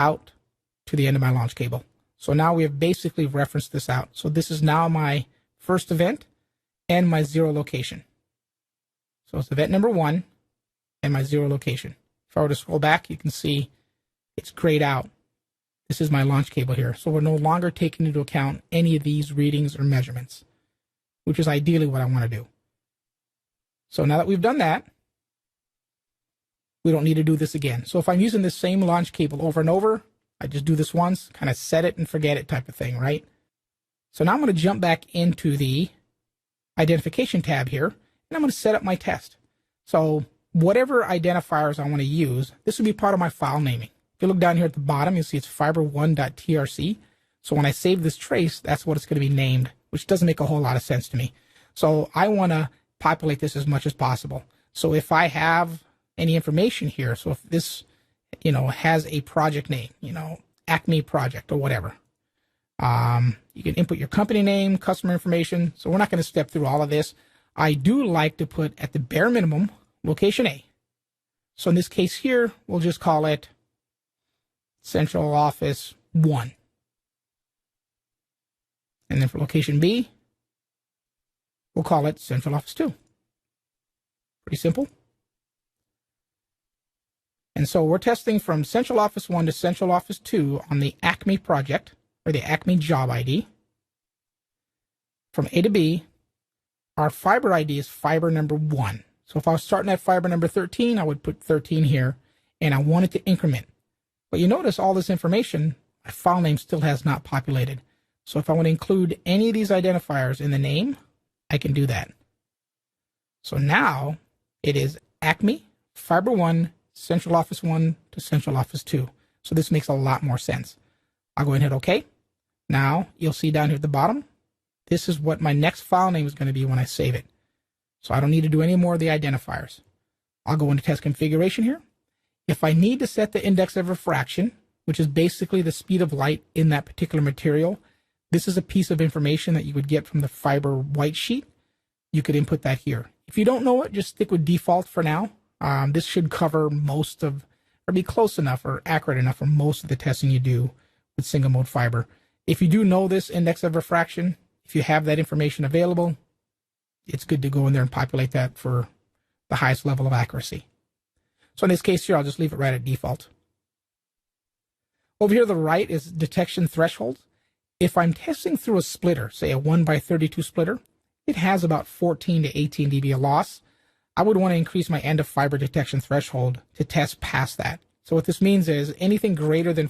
out to the end of my launch cable. So now we have basically referenced this out. So this is now my first event and my 0 location. So it's event number 1 and my 0 location. If I were to scroll back, you can see it's grayed out. This is my launch cable here. So we're no longer taking into account any of these readings or measurements, which is ideally what I want to do. So now that we've done that, we don't need to do this again. So if I'm using this same launch cable over and over, I just do this once, kind of set it and forget it type of thing, right? So now I'm going to jump back into the identification tab here, and I'm going to set up my test. So whatever identifiers I want to use, this will be part of my file naming. If you look down here at the bottom, you'll see it's fiber1.trc. So when I save this trace, that's what it's going to be named, which doesn't make a whole lot of sense to me. So I want to populate this as much as possible. So if I have any information here, so if this, has a project name, Acme project or whatever, you can input your company name, customer information. So we're not going to step through all of this. I do like to put at the bare minimum location A. So in this case here, we'll just call it Central Office 1. And then for location B, we'll call it Central Office 2. Pretty simple. And so we're testing from Central Office 1 to Central Office 2 on the Acme project, or the Acme job ID. From A to B, our fiber ID is fiber number 1. So if I was starting at fiber number 13, I would put 13 here, and I want it to increment. But you notice all this information, my file name still has not populated. So if I want to include any of these identifiers in the name, I can do that. So now it is Acme, Fiber 1, Central Office 1 to Central Office 2. So this makes a lot more sense. I'll go ahead and hit OK. Now you'll see down here at the bottom, this is what my next file name is going to be when I save it. So I don't need to do any more of the identifiers. I'll go into test configuration here. If I need to set the index of refraction, which is basically the speed of light in that particular material, this is a piece of information that you would get from the fiber white sheet. You could input that here. If you don't know it, just stick with default for now. This should cover most of, or be close enough or accurate enough for most of the testing you do with single mode fiber. If you do know this index of refraction, if you have that information available, it's good to go in there and populate that for the highest level of accuracy. So in this case here, I'll just leave it right at default. Over here to the right is detection threshold. If I'm testing through a splitter, say a 1x32 splitter, it has about 14 to 18 dB of loss. I would want to increase my end of fiber detection threshold to test past that. So what this means is anything greater than